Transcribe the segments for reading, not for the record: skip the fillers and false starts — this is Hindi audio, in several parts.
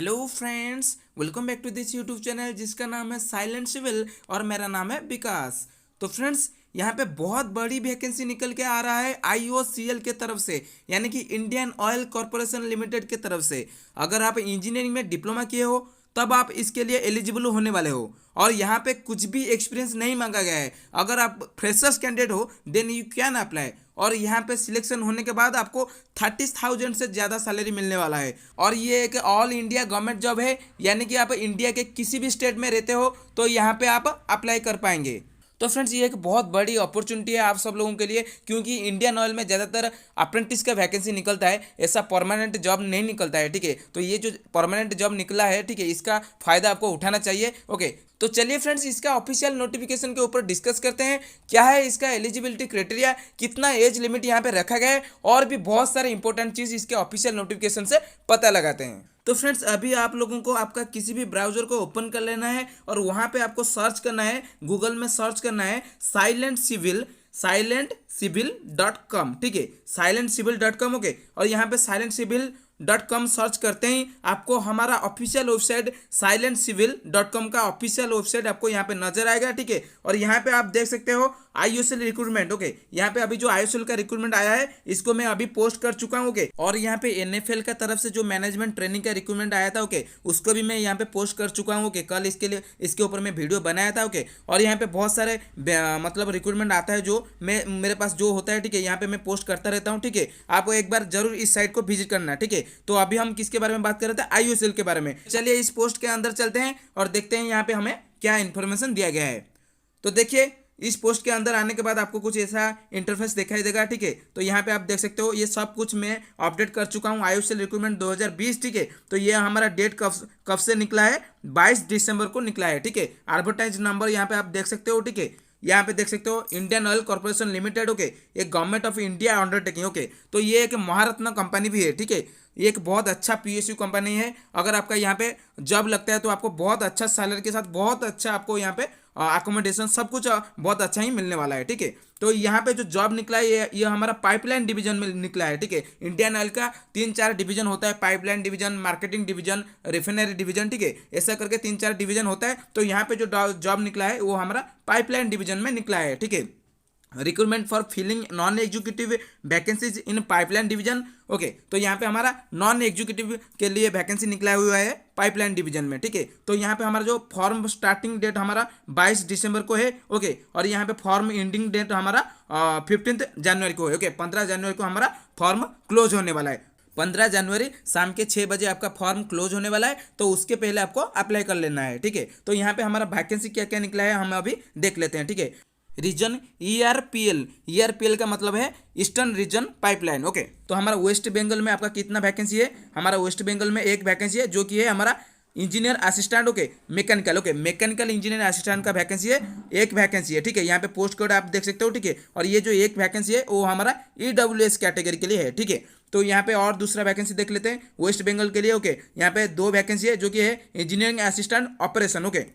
Hello friends, welcome back to this YouTube channel जिसका नाम है साइलेंट सिविल और मेरा नाम है विकास। तो फ्रेंड्स, यहाँ पे बहुत बड़ी वैकेंसी निकल के आ रहा है आईओसीएल के तरफ से, यानी कि इंडियन ऑयल कॉरपोरेशन लिमिटेड के तरफ से। अगर आप इंजीनियरिंग में डिप्लोमा किए हो तब आप इसके लिए एलिजिबल होने वाले हो, और यहाँ पे कुछ भी एक्सपीरियंस नहीं मांगा गया है। अगर आप फ्रेशर्स कैंडिडेट हो देन यू कैन अप्लाई, और यहाँ पे सिलेक्शन होने के बाद आपको 30,000 से ज़्यादा सैलरी मिलने वाला है। और ये एक ऑल इंडिया गवर्नमेंट जॉब है, यानी कि आप इंडिया के किसी भी स्टेट में रहते हो तो यहाँ पे आप अप्लाई कर पाएंगे। तो फ्रेंड्स, ये एक बहुत बड़ी अपॉर्चुनिटी है आप सब लोगों के लिए, क्योंकि इंडियन ऑयल में ज़्यादातर अप्रेंटिस का वैकेंसी निकलता है, ऐसा परमानेंट जॉब नहीं निकलता है। ठीक है, तो ये जो परमानेंट जॉब निकला है, ठीक है, इसका फायदा आपको उठाना चाहिए। ओके, तो चलिए फ्रेंड्स, इसका ऑफिशियल नोटिफिकेशन के ऊपर डिस्कस करते हैं। क्या है इसका एलिजिबिलिटी क्राइटेरिया, कितना एज लिमिट यहाँ पे रखा गया है, और भी बहुत सारे इंपॉर्टेंट चीज़ इसके ऑफिशियल नोटिफिकेशन से पता लगाते हैं। तो फ्रेंड्स, अभी आप लोगों को आपका किसी भी ब्राउजर को ओपन कर लेना है और वहाँ पे आपको सर्च करना है, गूगल में सर्च करना है silentcivil.com। ठीक है, silentcivil.com। ओके, और यहाँ पे silentcivil.com सर्च करते ही आपको हमारा ऑफिशियल वेबसाइट silentcivil.com का ऑफिशियल वेबसाइट आपको यहाँ पे नजर आएगा। ठीक है, और यहाँ पे आप देख सकते हो आईओसीएल रिक्रूटमेंट। ओके, यहाँ पे अभी जो आईओसीएल का रिक्रूटमेंट आया है इसको मैं अभी पोस्ट कर चुका हूँ। ओके, और यहाँ पे एनएफएल का तरफ से जो मैनेजमेंट ट्रेनिंग का रिक्रूटमेंट आया था, ओके, उसको भी मैं यहाँ पे पोस्ट कर चुका हूँ। ओके, कल इसके लिए इसके ऊपर मैं वीडियो बनाया था। ओके, और यहाँ पे बहुत सारे मतलब रिक्रूटमेंट आता है जो मैं मेरे पास जो होता है, ठीक है, यहाँ पे मैं पोस्ट करता रहता हूँ। ठीक है, आपको एक बार जरूर इस साइट को विजिट करना। ठीक है, तो अभी हम किसके बारे में बात कर रहे थे, आईओसीएल के बारे में। चलिए इस पोस्ट के अंदर चलते हैं और देखते हैं यहाँ पे हमें क्या इन्फॉर्मेशन दिया गया है। तो देखिए, इस पोस्ट के अंदर आने के बाद आपको कुछ ऐसा इंटरफेस दिखाई देगा। ठीक है, तो यहाँ पे आप देख सकते हो ये सब कुछ मैं अपडेट कर चुका हूँ, आईओसीएल रिक्रूटमेंट 2020। ठीक है, तो ये हमारा डेट कब से निकला है, 22 दिसंबर को निकला है। ठीक है, एडवर्टाइज नंबर यहाँ पे आप देख सकते हो। ठीक है, यहाँ पे देख सकते हो Indian oil corporation limited. Okay, एक government of India undertaking. Okay, तो ये एक महारत्न कंपनी भी है। ठीक है, ये एक बहुत अच्छा पीएसयू कंपनी है। अगर आपका यहाँ पे जॉब लगता है तो आपको बहुत अच्छा सैलरी के साथ बहुत अच्छा आपको यहाँ पे अकोमोडेशन सब कुछ बहुत अच्छा ही मिलने वाला है। ठीक है, तो यहाँ पे जो जॉब निकला है ये हमारा पाइपलाइन डिवीजन में निकला है। ठीक है, इंडियन ऑयल का 3-4 डिवीजन होता है, pipeline division, marketing division, refinery division. ठीक है, ऐसा करके 3-4 डिवीजन होता है। तो यहाँ पे जो जॉब निकला है वो हमारा पाइपलाइन डिवीजन में निकला है। ठीक है, recruitment for filling non executive vacancies in pipeline division. Okay, तो यहाँ पे हमारा नॉन एग्जीक्यूटिव के लिए वैकेंसी निकला हुआ है पाइपलाइन डिवीजन में। ठीक है, तो यहाँ पे हमारा जो फॉर्म स्टार्टिंग डेट हमारा 22 दिसंबर को है। ओके, और यहाँ पे फॉर्म एंडिंग डेट हमारा 15 जनवरी को है। ओके, 15 जनवरी को हमारा फॉर्म क्लोज होने वाला है। 15 जनवरी शाम के 6 बजे आपका फॉर्म क्लोज होने वाला है, तो उसके पहले आपको अप्लाई कर लेना है। ठीक है, तो यहाँ पे हमारा वैकेंसी क्या क्या निकला है हम अभी देख लेते हैं। ठीक है, रीजन ईआरपीएल का मतलब है ईस्टर्न रीजन पाइपलाइन। ओके, तो हमारा वेस्ट बंगाल में आपका कितना वैकेंसी है, हमारा वेस्ट बंगाल में एक वैकेंसी है जो कि है हमारा engineer assistant. Okay, mechanical. Okay, mechanical engineer assistant का वैकेंसी है, एक वैकेंसी है। ठीक है, यहाँ पे पोस्ट कोड आप देख सकते हो। ठीक है, और ये जो एक वैकेंसी है वो हमारा ईडब्ल्यूएस कैटेगरी के लिए है। ठीक है, तो यहाँ पे और दूसरा वैकेंसी देख लेते हैं वेस्ट बंगाल के लिए। ओके, यहाँ पे 2 वैकेंसी है जो कि है engineering assistant operation. Okay,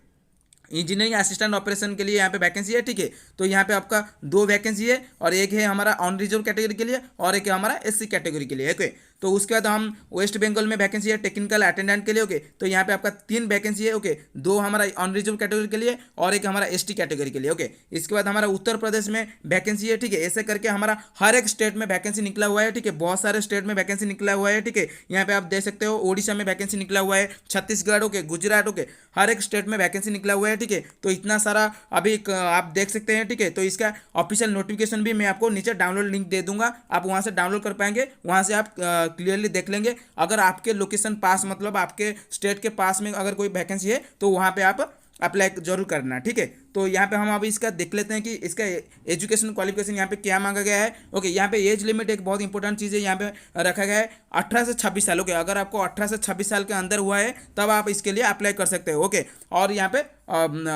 engineering assistant operation के लिए यहाँ पे वैकेंसी है। ठीक है, तो यहाँ पे आपका 2 वैकेंसी है, और एक है हमारा ऑन रिजर्व कैटेगरी के लिए और एक है हमारा एससी कैटेगरी के लिए। ओके, तो उसके बाद हम वेस्ट बंगाल में वैकेंसी है टेक्निकल अटेंडेंट के लिए। ओके, तो यहाँ पे आपका 3 वैकेंसी है। ओके, 2 हमारा ऑन रिजर्व कैटेगरी के लिए और एक हमारा एसटी कैटेगरी के लिए। ओके, इसके बाद हमारा उत्तर प्रदेश में वैकेंसी है। ठीक है, ऐसे करके हमारा हर एक स्टेट में वैकेंसी निकला हुआ है। ठीक है, बहुत सारे स्टेट में वैकेंसी निकला हुआ है। ठीक है, यहाँ पे आप देख सकते हो ओडिशा में वैकेंसी निकला हुआ है, छत्तीसगढ़, ओके, गुजरात, ओके, हर एक स्टेट में वैकेंसी निकला हुआ है। ठीक है, तो इतना सारा अभी आप देख सकते हैं। ठीक है, तो इसका ऑफिशियल नोटिफिकेशन भी मैं आपको नीचे डाउनलोड लिंक दे दूंगा, आप वहां से डाउनलोड कर पाएंगे, वहां से आप क्लियरली देख लेंगे। अगर आपके लोकेशन पास मतलब आपके स्टेट के पास में अगर कोई वैकेंसी है तो वहां पे आप अप्लाई जरूर करना। ठीक है, तो यहाँ पे हम अभी इसका देख लेते हैं कि इसका एजुकेशन क्वालिफिकेशन यहाँ पे क्या मांगा गया है। ओके, यहाँ पे एज लिमिट एक बहुत इंपॉर्टेंट चीज़ है, यहाँ पे रखा गया है 18 से 26 साल। ओके, अगर आपको 18 से 26 साल के अंदर हुआ है तब आप इसके लिए अप्लाई कर सकते हो। ओके, और यहाँ पे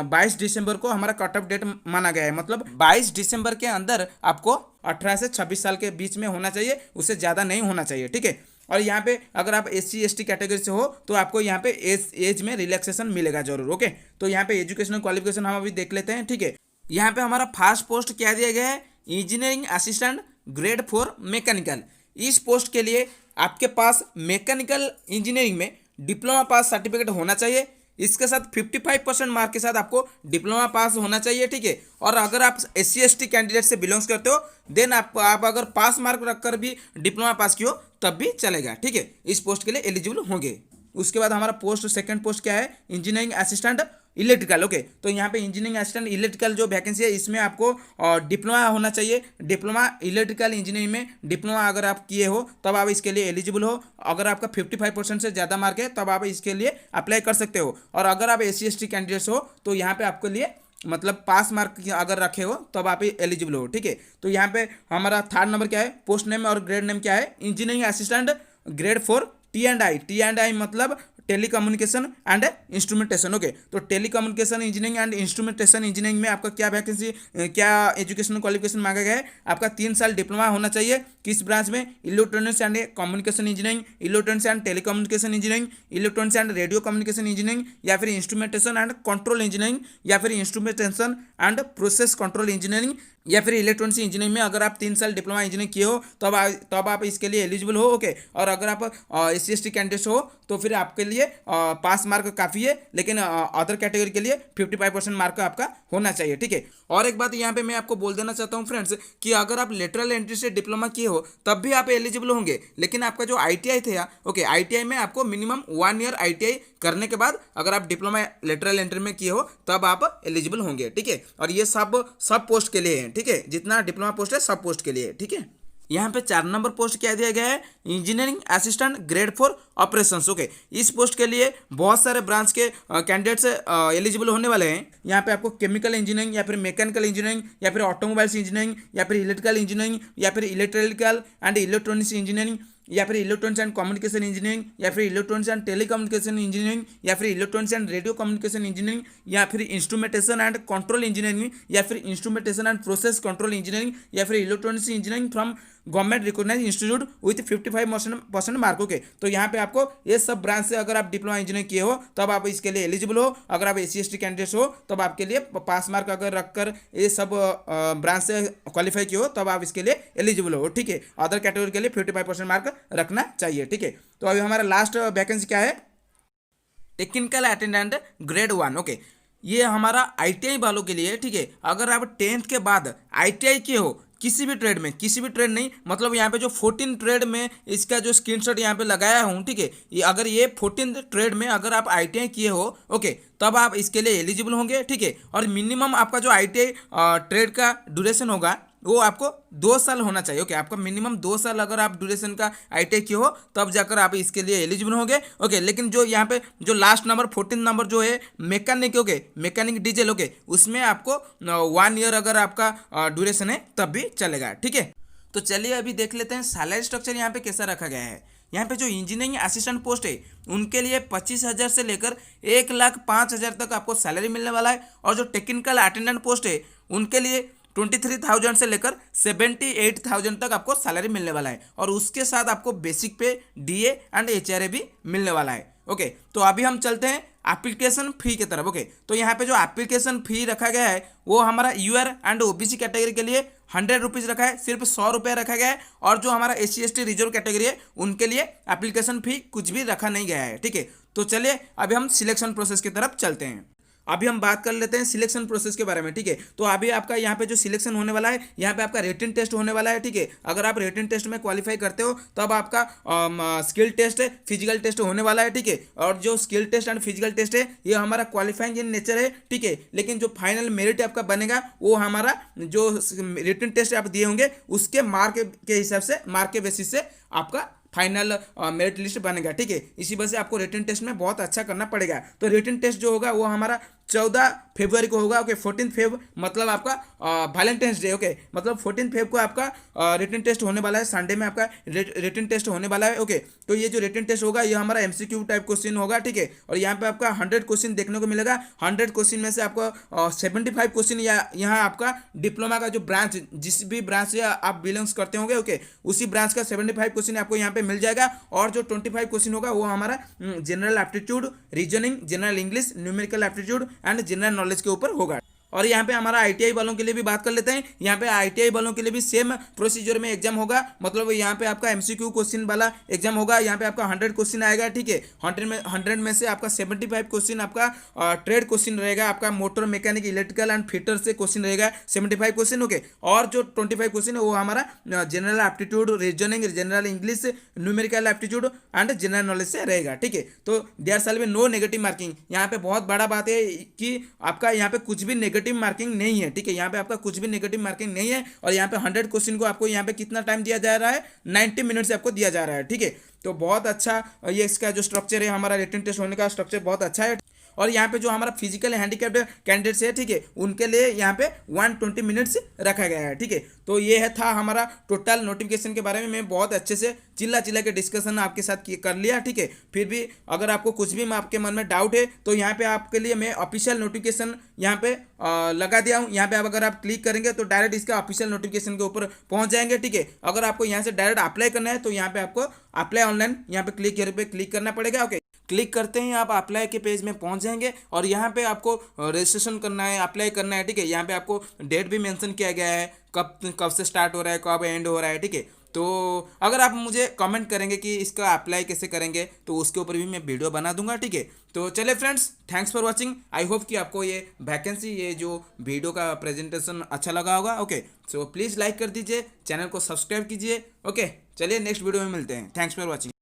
22 दिसंबर को हमारा कट ऑफ डेट माना गया है, मतलब 22 दिसंबर के अंदर आपको 18 से 26 साल के बीच में होना चाहिए, उससे ज़्यादा नहीं होना चाहिए। ठीक है, और यहाँ पे अगर आप एससी एसटी कैटेगरी से हो तो आपको यहाँ पे एज में रिलैक्सेशन मिलेगा जरूर। ओके, तो यहाँ पे एजुकेशनल क्वालिफिकेशन हम अभी देख लेते हैं। ठीक है, यहाँ पे हमारा फर्स्ट पोस्ट क्या दिया गया है, इंजीनियरिंग असिस्टेंट ग्रेड 4 मैकेनिकल। इस पोस्ट के लिए आपके पास मैकेनिकल इंजीनियरिंग में डिप्लोमा पास सर्टिफिकेट होना चाहिए। इसके साथ 55% मार्क के साथ आपको डिप्लोमा पास होना चाहिए, ठीक है। और अगर आप SC ST कैंडिडेट से बिलोंग्स करते हो देन आप अगर पास मार्क रखकर भी डिप्लोमा पास किए हो तब भी चलेगा, ठीक है। इस पोस्ट के लिए एलिजिबल होंगे। उसके बाद हमारा पोस्ट सेकंड पोस्ट क्या है, इंजीनियरिंग असिस्टेंट इलेक्ट्रिकल, ओके। तो यहाँ पे इंजीनियरिंग असिस्टेंट इलेक्ट्रिकल जो वैकेंसी है इसमें आपको डिप्लोमा होना चाहिए। डिप्लोमा इलेक्ट्रिकल इंजीनियरिंग में डिप्लोमा अगर आप किए हो तब आप इसके लिए एलिजिबल हो। अगर आपका 55% से ज़्यादा मार्क है तब आप इसके लिए अप्लाई कर सकते हो। और अगर आप SC ST कैंडिडेट्स हो तो यहाँ पे आपके लिए मतलब पास मार्क अगर रखे हो तब आप एलिजिबल हो, ठीक है। तो यहाँ पे हमारा थर्ड नंबर क्या है, पोस्ट नेम और ग्रेड नेम क्या है, इंजीनियरिंग असिस्टेंट ग्रेड 4 T&I मतलब टेलीकम्युनिकेशन एंड इंस्ट्रूमेंटेशन, ओके। तो telecommunication engineering and instrumentation engineering में आपका क्या वैकेंसी, क्या एजुकेशनल क्वालिफिकेशन मांगा गया है, आपका 3 साल डिप्लोमा होना चाहिए। किस ब्रांच में, electronics and communication engineering, electronics and telecommunication engineering, electronics and radio communication engineering, या फिर इंस्ट्रूमेंटेशन एंड कंट्रोल इंजीनियरिंग, या फिर instrumentation and process control engineering, या फिर इलेक्ट्रॉनिक्स इंजीनियरिंग में अगर आप 3 साल डिप्लोमा इंजीनियरिंग किए हो तब आप इसके लिए एलिजिबल हो, ओके। और अगर आप SC ST कैंडिडेट्स हो तो फिर आपके लिए पास मार्क काफ़ी है, लेकिन अदर कैटेगरी के लिए 55% मार्क आपका होना चाहिए, ठीक है। और एक बात यहाँ पे मैं आपको बोल देना चाहता हूँ फ्रेंड्स कि अगर आप लेटरल एंट्री से डिप्लोमा किए हो तब भी आप एलिजिबल होंगे, लेकिन आपका जो ITI थे, ओके, ITI में आपको मिनिमम 1 ईयर ITI करने के बाद अगर आप डिप्लोमा लेटरल एंट्री में किए हो तब आप एलिजिबल होंगे, ठीक है। और ये सब पोस्ट के लिए है, ठीक है। जितना डिप्लोमा पोस्ट है सब पोस्ट के लिए है, ठीक है। यहाँ पे 4 नंबर पोस्ट क्या दिया गया है, engineering assistant grade 4 operations, okay. इस पोस्ट के लिए बहुत सारे ब्रांच के कैंडिडेट्स एलिजिबल होने वाले हैं। यहाँ पे आपको केमिकल इंजीनियरिंग या फिर मैकेनिकल इंजीनियरिंग या फिर ऑटोमोबाइल्स इंजीनियरिंग या फिर इलेक्ट्रिकल इंजीनियरिंग या फिर इलेक्ट्रिकल एंड इलेक्ट्रॉनिक्स इंजीनियरिंग या फिर इलेक्ट्रॉनिक्स एंड कम्युनिकेशन इंजीनियरिंग या फिर इलेक्ट्रॉनिक्स एंड टेलीकम्युनिकेशन इंजीनियरिंग या फिर electronics and radio communication engineering या फिर इंस्ट्रूमेंटेशन एंड कंट्रोल इंजीनियरिंग या फिर instrumentation and process control engineering या फिर electronics engineering from government recognise institute with 55% mark, okay. तो यहाँ पे आपको ये सब ब्रांच से अगर आप डिप्लोमा इंजीनियरिंग किए हो तब आप इसके लिए एलिजिबल हो। अगर आप SC ST कैंडिडेट्स हो तब आपके लिए पास मार्क अगर रखकर ये सब ब्रांच से क्वालिफाई किए हो तब आप इसके लिए एलिजिबल हो, ठीक है। अदर कैटेगरी के लिए 55% मार्क रखना चाहिए, ठीक है। तो अभी हमारा लास्ट वैकेंसी क्या है, टेक्निकल अटेंडेंट ग्रेड 1, ओके। ये हमारा ITI वालों के लिए, ठीक है। अगर आप 10th के बाद ITI किए हो किसी भी ट्रेड में, किसी भी ट्रेड नहीं, मतलब यहाँ पे जो 14 ट्रेड में इसका जो स्क्रीनशॉट यहाँ पे लगाया हूँ, ठीक है। ये अगर ये 14 ट्रेड में अगर आप ITI किए हो, ओके, तब आप इसके लिए एलिजिबल होंगे, ठीक है। और मिनिमम आपका जो ITI ट्रेड का ड्यूरेशन होगा वो आपको 2 साल होना चाहिए, ओके। आपका मिनिमम 2 साल अगर आप ड्यूरेशन का ITI किए हो तब जाकर आप इसके लिए एलिजिबल होंगे, ओके। लेकिन जो यहाँ पे जो लास्ट नंबर 14 नंबर जो है mechanic, okay, mechanic diesel, okay, उसमें आपको 1 ईयर अगर आपका ड्यूरेशन है तब भी चलेगा, ठीक है। तो चलिए अभी देख लेते हैं सैलरी स्ट्रक्चर यहाँ पे कैसा रखा गया है। यहाँ पे जो इंजीनियरिंग असिस्टेंट पोस्ट है उनके लिए 25,000 से लेकर 1,05,000 तक आपको सैलरी मिलने वाला है। और जो टेक्निकल अटेंडेंट पोस्ट है उनके लिए 23,000 से लेकर 78,000 तक आपको सैलरी मिलने वाला है। और उसके साथ आपको बेसिक पे DA एंड HRA भी मिलने वाला है, ओके। तो अभी हम चलते हैं एप्लीकेशन फी की तरफ, ओके। तो यहाँ पे जो एप्लीकेशन फी रखा गया है वो हमारा UR एंड OBC कैटेगरी के लिए 100 रुपीज़ रखा है, सिर्फ 100 रुपये रखा गया है। और जो हमारा SC ST रिजर्व कैटेगरी है उनके लिए एप्लीकेशन फी कुछ भी रखा नहीं गया है, ठीक है। तो चलिए अभी हम सिलेक्शन प्रोसेस की तरफ चलते हैं। अभी हम बात कर लेते हैं सिलेक्शन प्रोसेस के बारे में, ठीक है। तो अभी आपका यहाँ पे जो सिलेक्शन होने वाला है, यहाँ पे आपका रिटन टेस्ट होने वाला है, ठीक है। अगर आप रिटन टेस्ट में क्वालिफाई करते हो तब आपका स्किल टेस्ट, फिजिकल टेस्ट होने वाला है, ठीक है। और जो skill test and physical test है ये हमारा क्वालिफाइंग इन नेचर है, ठीक है। लेकिन जो फाइनल मेरिट आपका बनेगा वो हमारा जो रिटन टेस्ट आप दिए होंगे उसके मार्क के हिसाब से, मार्क के बेसिस से आपका फाइनल मेरिट लिस्ट बनेगा, ठीक है। इसी वजह से आपको रिटन टेस्ट में बहुत अच्छा करना पड़ेगा। तो रिटन टेस्ट जो होगा वो हमारा 14 फरवरी को होगा, ओके। 14 फेब मतलब आपका वैलेंटाइंस डे, ओके। मतलब 14 फेब को आपका रिटन टेस्ट होने वाला है, संडे में आपका रिटन टेस्ट होने वाला है, ओके। तो ये जो रिटन टेस्ट होगा ये हमारा MCQ टाइप क्वेश्चन होगा, ठीक है। और यहाँ पे आपका 100 क्वेश्चन देखने को मिलेगा। 100 क्वेश्चन में से आपको 75 क्वेश्चन या यहाँ आपका डिप्लोमा का जो ब्रांच, जिस भी ब्रांच से आप बिलोंग्स करते होंगे, ओके, उसी ब्रांच का 75 क्वेश्चन आपको यहाँ पे मिल जाएगा। और जो 25 क्वेश्चन होगा वो हमारा general aptitude, reasoning, general English, numerical aptitude and general knowledge के ऊपर होगा। और यहाँ पे हमारा आईटीआई वालों के लिए भी बात कर लेते हैं। यहाँ पे आईटीआई वालों के लिए भी सेम प्रोसीजर में एग्जाम होगा, मतलब यहाँ पे आपका एमसीक्यू क्वेश्चन वाला एग्जाम होगा। यहाँ पे आपका 100 क्वेश्चन आएगा, ठीक है। 100 में से आपका 75 क्वेश्चन आपका ट्रेड क्वेश्चन रहेगा, आपका motor mechanic electrical and fitter से क्वेश्चन रहेगा 75 क्वेश्चन, ओके। और जो 25 क्वेश्चन है वो हमारा general aptitude, reasoning, general English, numerical aptitude and general knowledge से रहेगा, ठीक है। तो there shall be no negative marking. यहाँ पे बहुत बड़ा बात है कि आपका यहाँ पे कुछ भी नेगेटिव मार्किंग नहीं है, ठीक है। यहाँ पे आपका कुछ भी नेगेटिव मार्किंग नहीं है। और यहाँ पे 100 क्वेश्चन को आपको यहाँ पे कितना टाइम दिया जा रहा है, 90 मिनट से आपको दिया जा रहा है, ठीक है। तो बहुत अच्छा ये इसका जो स्ट्रक्चर है, हमारा रिटन टेस्ट होने का स्ट्रक्चर बहुत अच्छा है। और यहाँ पे जो हमारा फिजिकल हैंडीकैप्ड कैंडिडेट्स है, ठीक है, उनके लिए यहाँ पे 120 मिनट्स रखा गया है, ठीक है। तो ये है था हमारा टोटल नोटिफिकेशन के बारे में। मैं बहुत अच्छे से चिल्ला के डिस्कशन आपके साथ कर लिया, ठीक है। फिर भी अगर आपको कुछ भी आपके मन में डाउट है तो यहाँ पे आपके लिए मैं ऑफिशियल नोटिफिकेशन यहाँ पे लगा दिया हूँ। यहाँ पे अगर आप क्लिक करेंगे तो डायरेक्ट इसका ऑफिशियल नोटिफिकेशन के ऊपर पहुँच जाएंगे, ठीक है। अगर आपको यहाँ से डायरेक्ट अप्लाई करना है तो यहाँ पे आपको अप्लाई ऑनलाइन यहाँ पे क्लिक करना पड़ेगा, ओके। क्लिक करते ही आप अप्लाई के पेज में पहुंच जाएंगे और यहाँ पे आपको रजिस्ट्रेशन करना है, अप्लाई करना है, ठीक है। यहाँ पे आपको डेट भी मेंशन किया गया है, कब कब से स्टार्ट हो रहा है, कब एंड हो रहा है, ठीक है। तो अगर आप मुझे कमेंट करेंगे कि इसका अप्लाई कैसे करेंगे तो उसके ऊपर भी मैं वीडियो बना दूंगा, ठीक है। तो चले friends, thanks for watching. I hope कि आपको ये वैकेंसी, ये जो वीडियो का प्रेजेंटेशन अच्छा लगा होगा, ओके। सो प्लीज़ लाइक कर दीजिए, चैनल को सब्सक्राइब कीजिए, ओके। चलिए नेक्स्ट वीडियो में मिलते हैं। Thanks for watching.